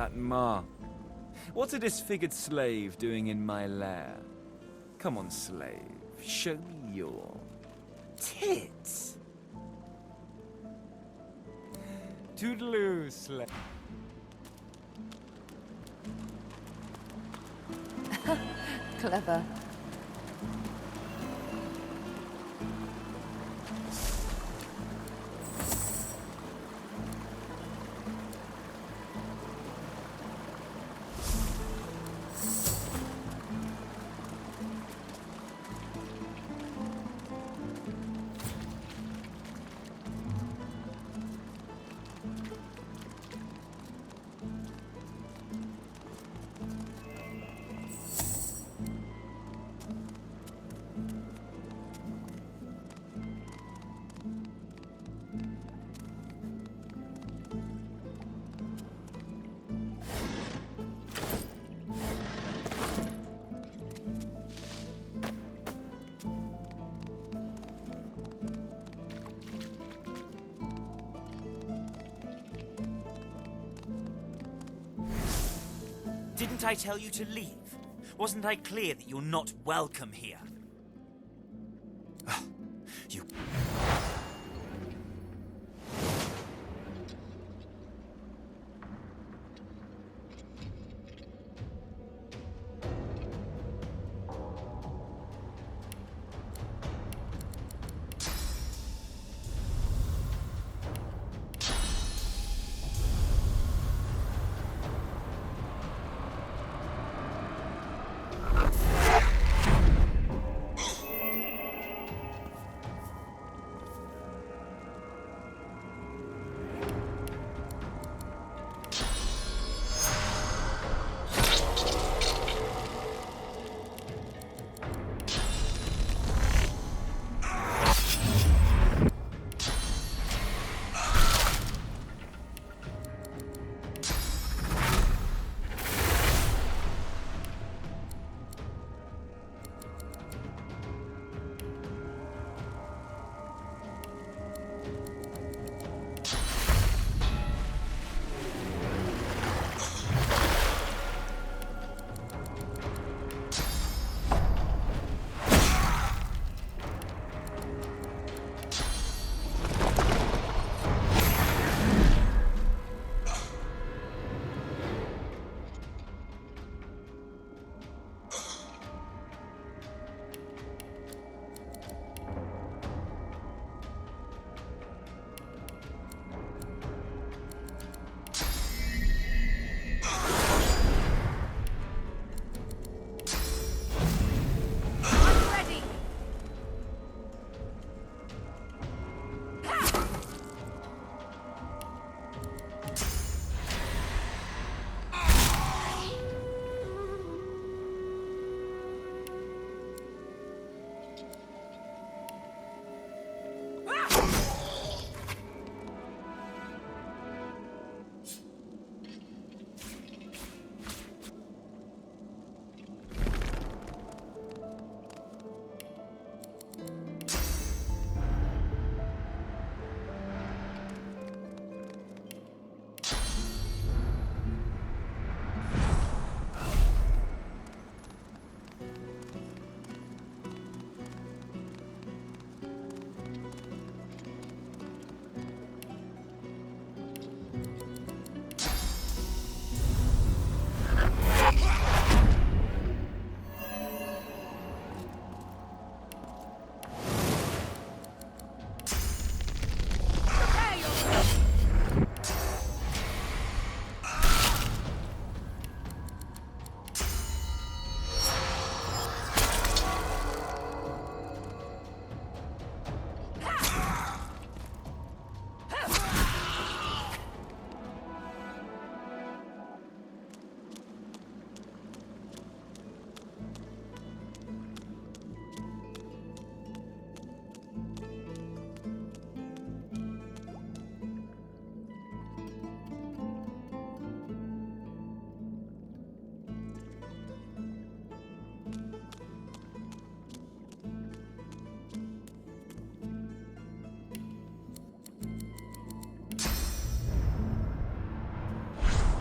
That mark. What's a disfigured slave doing in my lair? Come on, slave. Show me your tits. Toodaloo, slave. Clever. Didn't I tell you to leave? Wasn't I clear that you're not welcome here? Ugh, you...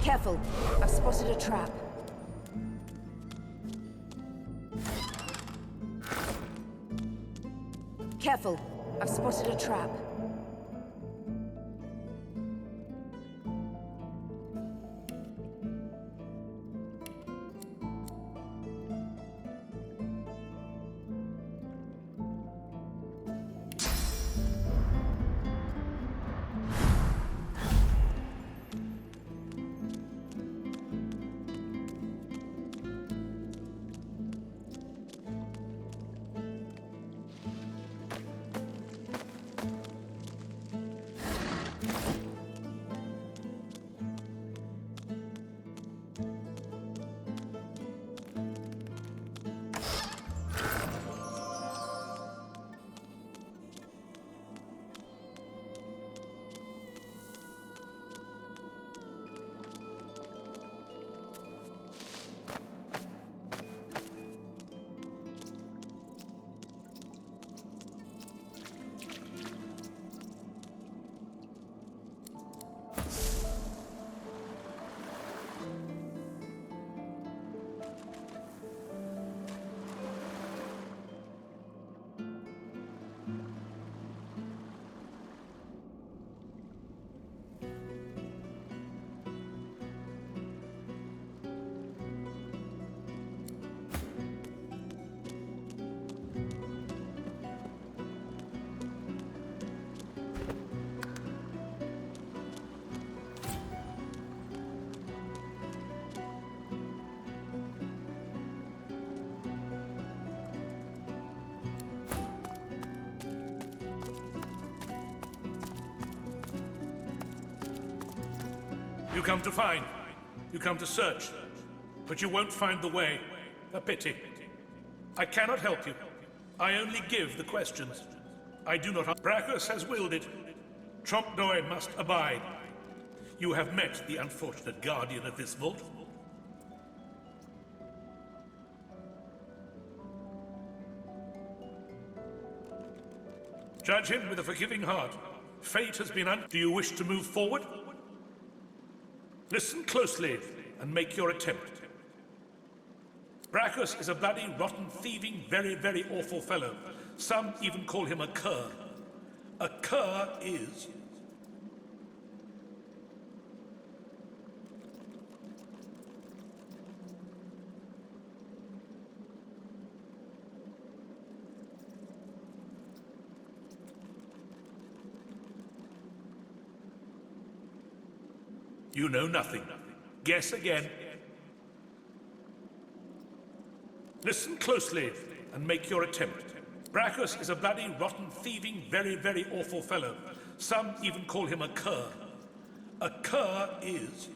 Careful. I've spotted a trap. Careful. I've spotted a trap. You come to find, you come to search, but you won't find the way. A pity. I cannot help you. I only give the questions. I do not. Braccus has willed it. Trompe-l'oeil must abide. You have met the unfortunate guardian of this vault. Judge him with a forgiving heart. Fate has been Do you wish to move forward? Listen closely and make your attempt. Braccus is a bloody, rotten, thieving, very, very awful fellow. Some even call him a cur. A cur is... You know nothing. Guess again. Listen closely and make your attempt. Braccus is a bloody, rotten, thieving, very, very awful fellow. Some even call him a cur. A cur is...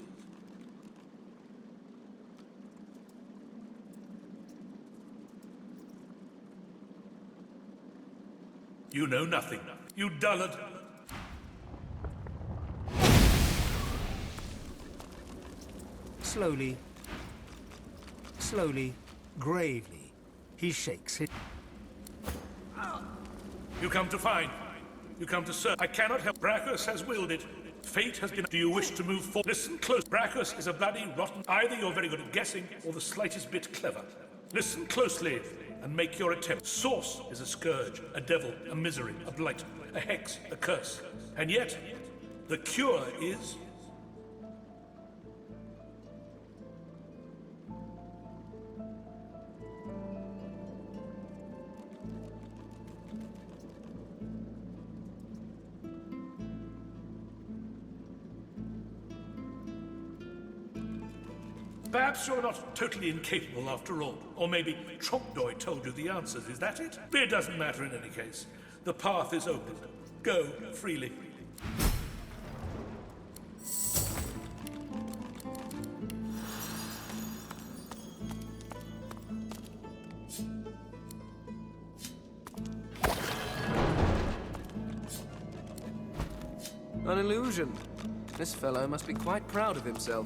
You know nothing. You dullard. Slowly, slowly, gravely, he shakes it. You come to find. You come to search. I cannot help. Braccus has willed it. Fate has been... Do you wish to move forward? Listen close. Braccus is a bloody rotten... Either you're very good at guessing, or the slightest bit clever. Listen closely and make your attempt. Source is a scourge, a devil, a misery, a blight, a hex, a curse. And yet, the cure is... Perhaps you're not totally incapable after all. Or maybe Trompe-l'oeil told you the answers, is that it? It doesn't matter in any case. The path is open. Go freely. An illusion. This fellow must be quite proud of himself.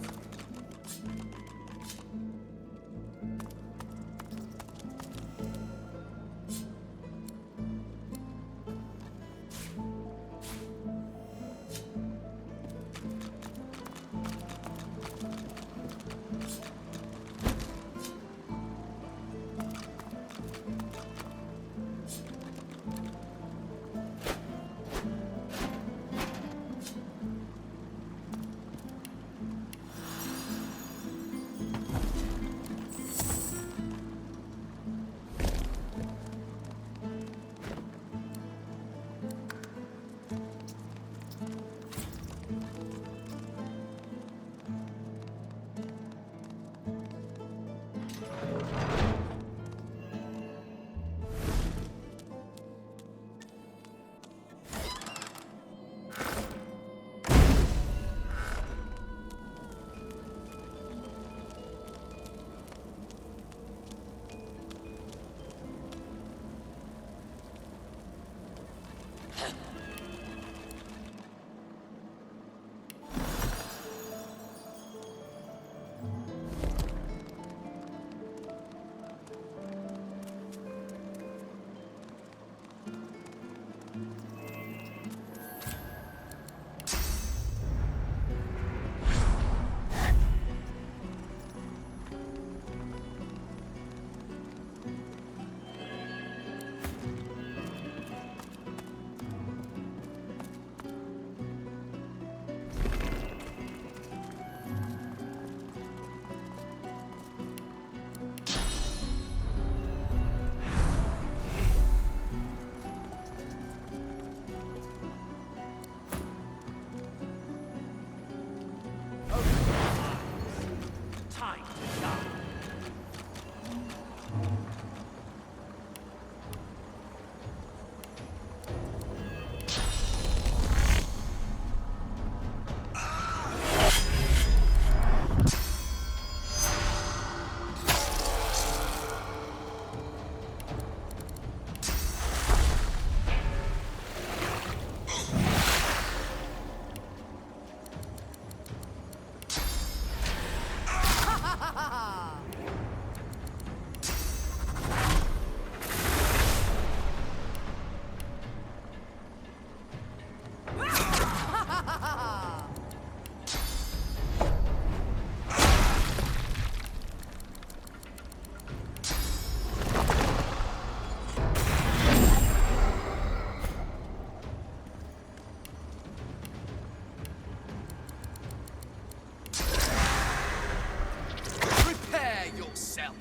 yourself.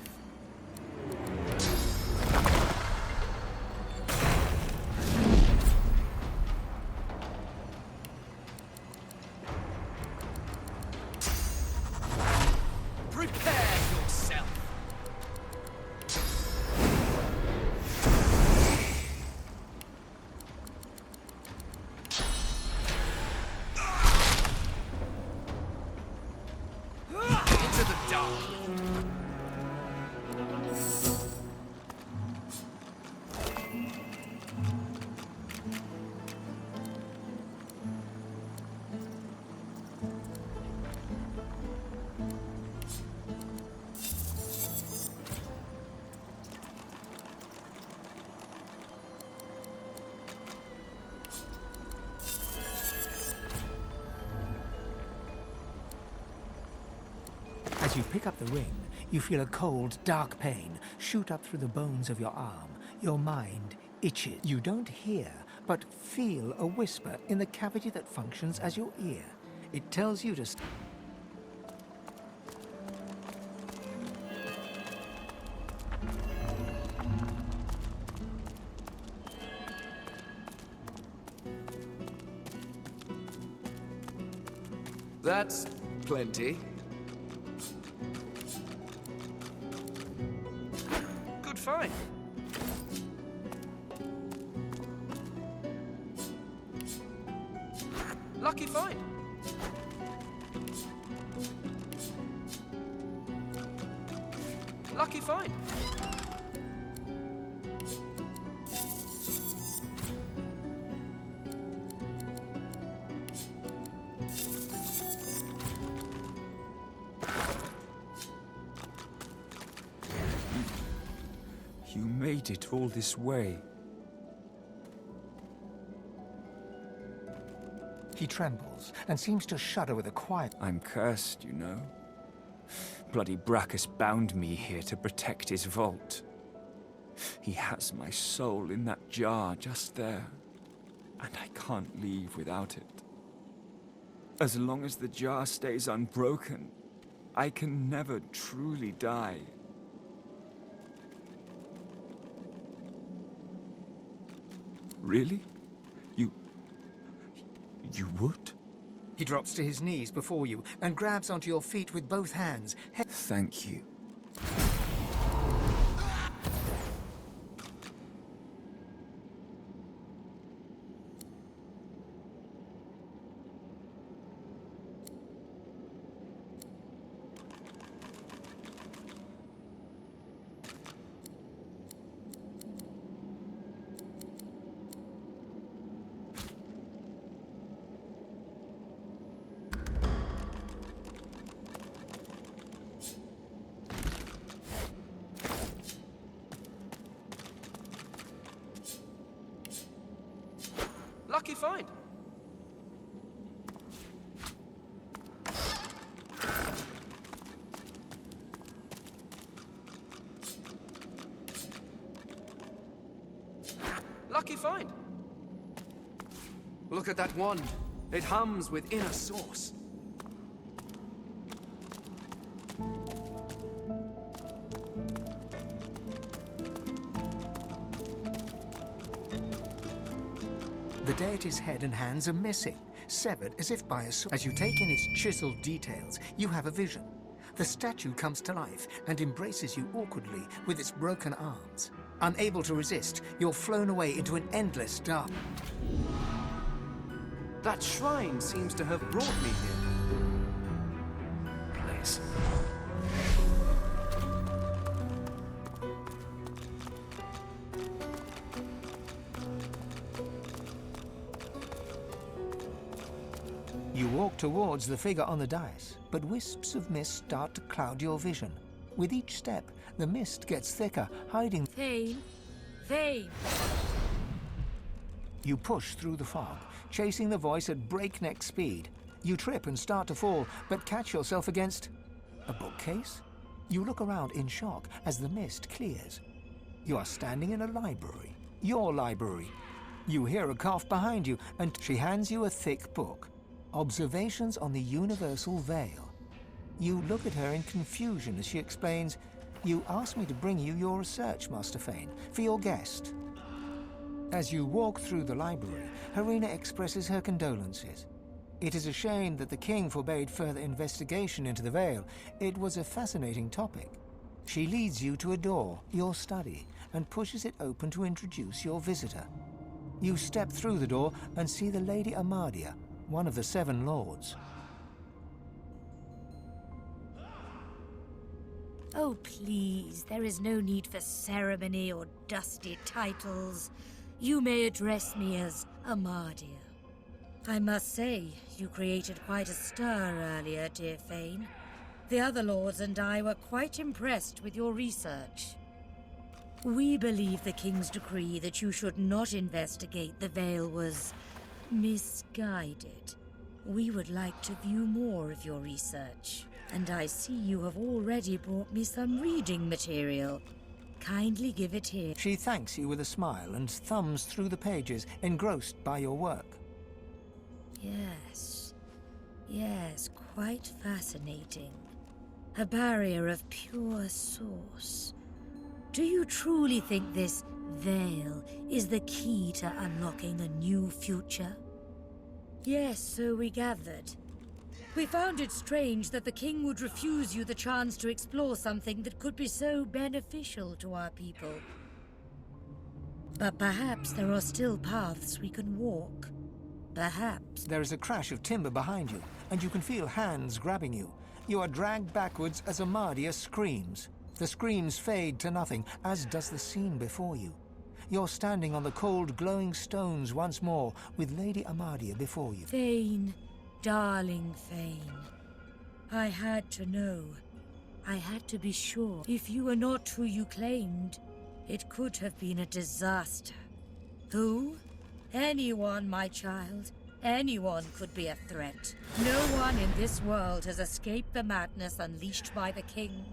Prepare yourself. Into the dark. As you pick up the ring, you feel a cold, dark pain shoot up through the bones of your arm. Your mind itches. You don't hear, but feel a whisper in the cavity that functions as your ear. It tells you to That's plenty. Good find. Lucky find. Lucky find. You made it all this way. He trembles and seems to shudder with a quiet. I'm cursed, you know. Bloody Braccus bound me here to protect his vault. He has my soul in that jar just there, and I can't leave without it. As long as the jar stays unbroken, I can never truly die. Really? You would? He drops to his knees before you and grabs onto your feet with both hands. Thank you. Lucky find. Lucky find. Look at that wand. It hums with inner source. The deity's head and hands are missing, severed as if by a sword. As you take in its chiseled details, you have a vision. The statue comes to life and embraces you awkwardly with its broken arms. Unable to resist, you're flown away into an endless dark. That shrine seems to have brought me here. Place. You walk towards the figure on the dais, but wisps of mist start to cloud your vision. With each step, the mist gets thicker, hiding. Thane. Thane. You push through the fog, chasing the voice at breakneck speed. You trip and start to fall, but catch yourself against a bookcase. You look around in shock as the mist clears. You are standing in a library. Your library. You hear a cough behind you, and she hands you a thick book. Observations on the Universal Veil. You look at her in confusion as she explains, You asked me to bring you your research, Master Fane, for your guest. As you walk through the library, Harina expresses her condolences. It is a shame that the king forbade further investigation into the Veil. It was a fascinating topic. She leads you to a door, your study, and pushes it open to introduce your visitor. You step through the door and see the Lady Amadia, one of the 7 lords. Oh, please, there is no need for ceremony or dusty titles. You may address me as Amadia. I must say, you created quite a stir earlier, dear Fane. The other lords and I were quite impressed with your research. We believe the King's decree that you should not investigate the Veil was misguided. We would like to view more of your research, and I see you have already brought me some reading material. Kindly give it here. She thanks you with a smile and thumbs through the pages, engrossed by your work. Yes, quite fascinating. A barrier of pure source. Do you truly think this veil is the key to unlocking a new future? Yes, so we gathered. We found it strange that the king would refuse you the chance to explore something that could be so beneficial to our people. But perhaps there are still paths we can walk. Perhaps. There is a crash of timber behind you, and you can feel hands grabbing you. You are dragged backwards as Amadia screams. The screams fade to nothing, as does the scene before you. You're standing on the cold, glowing stones once more, with Lady Amadia before you. Fane, darling Fane. I had to know. I had to be sure. If you were not who you claimed, it could have been a disaster. Who? Anyone, my child. Anyone could be a threat. No one in this world has escaped the madness unleashed by the king.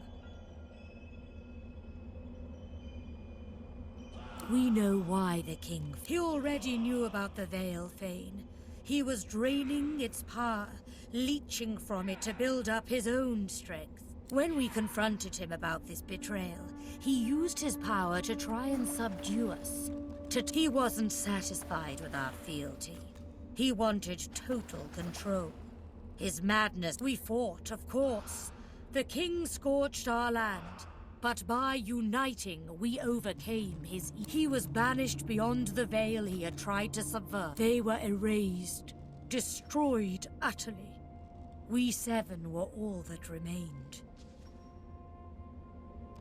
We know why the king... He already knew about the Veil, Fane. He was draining its power, leeching from it to build up his own strength. When we confronted him about this betrayal, he used his power to try and subdue us. He wasn't satisfied with our fealty. He wanted total control. His madness, we fought, of course. The king scorched our land. But by uniting, we overcame his... He was banished beyond the Veil he had tried to subvert. They were erased, destroyed utterly. We 7 were all that remained.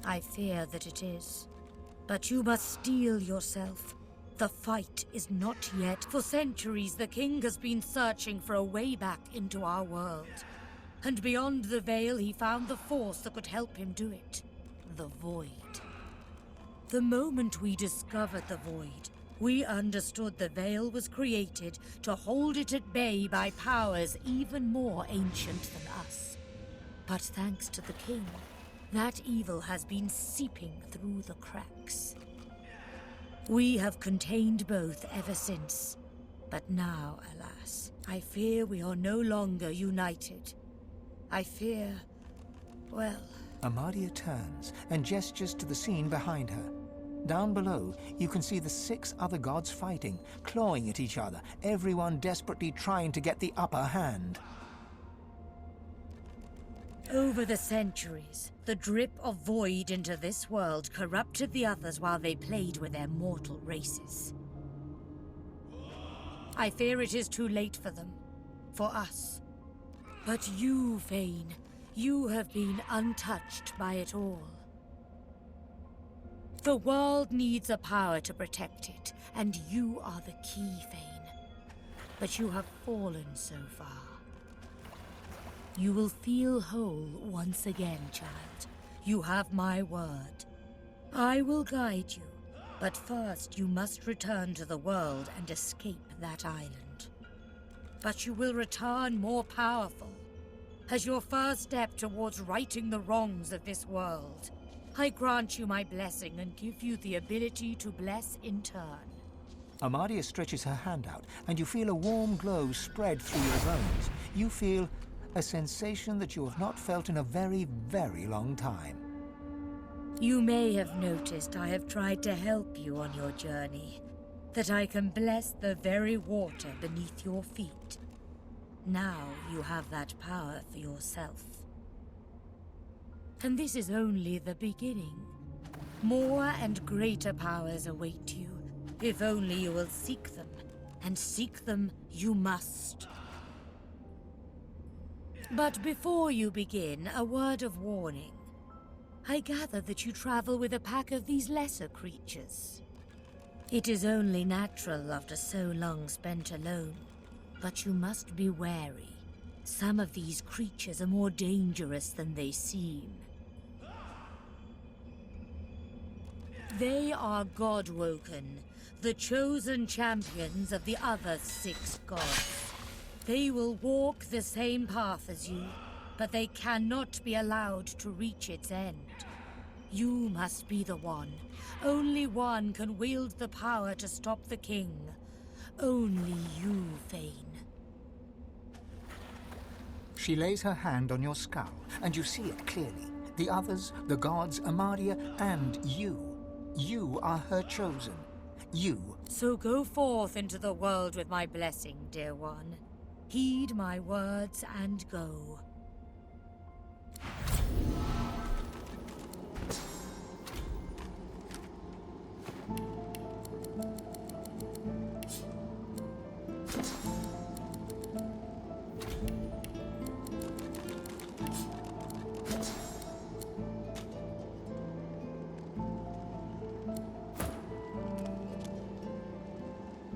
I fear that it is. But you must steel yourself. The fight is not yet. For centuries, the king has been searching for a way back into our world. And beyond the Veil, he found the force that could help him do it. The Void. The moment we discovered the Void, we understood the Veil was created to hold it at bay by powers even more ancient than us. But thanks to the king, that evil has been seeping through the cracks. We have contained both ever since, but now, alas, I fear we are no longer united. I fear, well... Amadia turns and gestures to the scene behind her. Down below, you can see the 6 other gods fighting, clawing at each other, everyone desperately trying to get the upper hand. Over the centuries, the drip of void into this world corrupted the others while they played with their mortal races. I fear it is too late for them, for us. But you, Fane, you have been untouched by it all. The world needs a power to protect it, and you are the key, Fane. But you have fallen so far. You will feel whole once again, child. You have my word. I will guide you, but first you must return to the world and escape that island. But you will return more powerful, as your first step towards righting the wrongs of this world. I grant you my blessing and give you the ability to bless in turn. Amadia stretches her hand out, and you feel a warm glow spread through your bones. You feel a sensation that you have not felt in a very, very long time. You may have noticed I have tried to help you on your journey, that I can bless the very water beneath your feet. Now you have that power for yourself. And this is only the beginning. More and greater powers await you, if only you will seek them. And seek them you must. But before you begin, a word of warning. I gather that you travel with a pack of these lesser creatures. It is only natural after so long spent alone, but you must be wary. Some of these creatures are more dangerous than they seem. They are God-woken, the chosen champions of the other 6 gods. They will walk the same path as you, but they cannot be allowed to reach its end. You must be the one. Only one can wield the power to stop the king. Only you, Fane. She lays her hand on your skull, and you see it clearly. The others, the gods, Amadia, and you. You are her chosen. You. So go forth into the world with my blessing, dear one. Heed my words and go.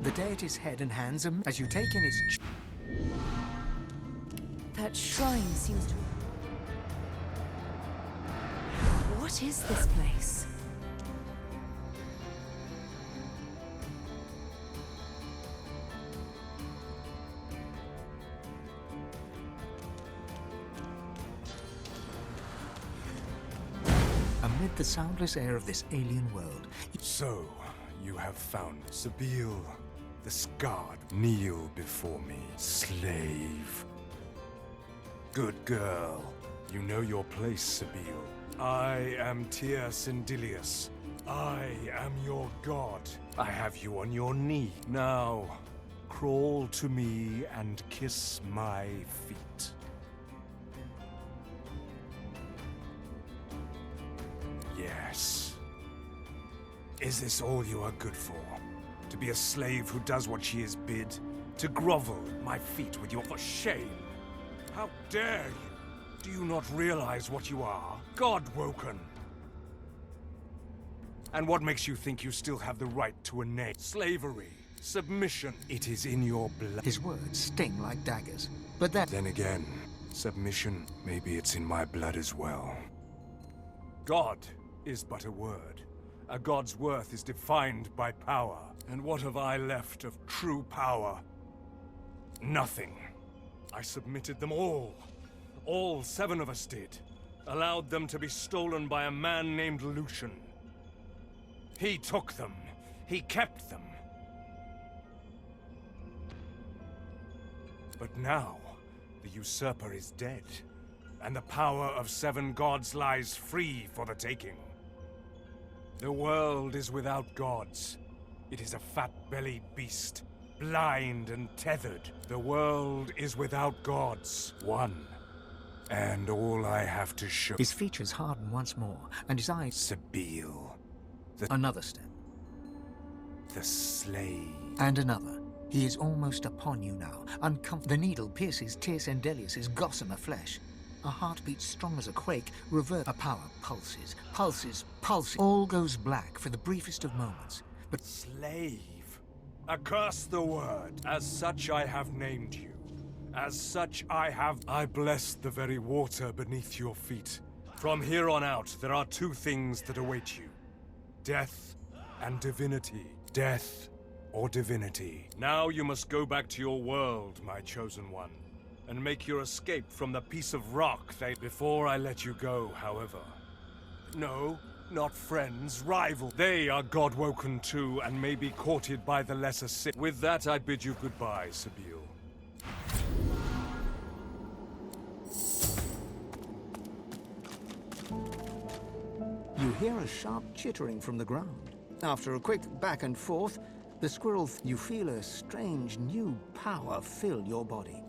The deity's head and hands as you take in its... That shrine seems to... What is this place? Amid the soundless air of this alien world, So, you have found Sabine, the scarred. Kneel before me, slave. Good girl. You know your place, Sabine. I am Tyr Sindilius. I am your god. I have you on your knee. Now, crawl to me and kiss my feet. Yes. Is this all you are good for? To be a slave who does what she is bid? To grovel at my feet with your... For shame! How dare you? Do you not realize what you are? God-woken! And what makes you think you still have the right to a name? Slavery, submission. It is in your blood. his words sting like daggers. But that... Then again, submission, maybe it's in my blood as well. God is but a word. A god's worth is defined by power. And what have I left of true power? Nothing. I submitted them all. All 7 of us did. Allowed them to be stolen by a man named Lucian. He took them. He kept them. But now, the usurper is dead. And the power of 7 gods lies free for the taking. The world is without gods. It is a fat-bellied beast, blind and tethered. The world is without gods. One. And all I have to show... His features harden once more, and his eyes... Sabine. Another step. The slave. And another. He is almost upon you now, The needle pierces Tyr Sindelius's gossamer flesh. A heartbeat strong as a quake, A power pulses, pulses, pulses. All goes black for the briefest of moments. But Slave. Accurse the word. As such I have named you. As such I bless the very water beneath your feet. From here on out, there are 2 things that await you. Death and divinity. Death or divinity. Now you must go back to your world, my chosen one, and make your escape from the piece of rock Before I let you go, however. No, not friends, rivals. They are God-woken too, and may be courted by the lesser sin. With that, I bid you goodbye, Sabine. you You hear a sharp chittering from the ground. After a quick back and forth, the squirrel, you feel a strange new power fill your body.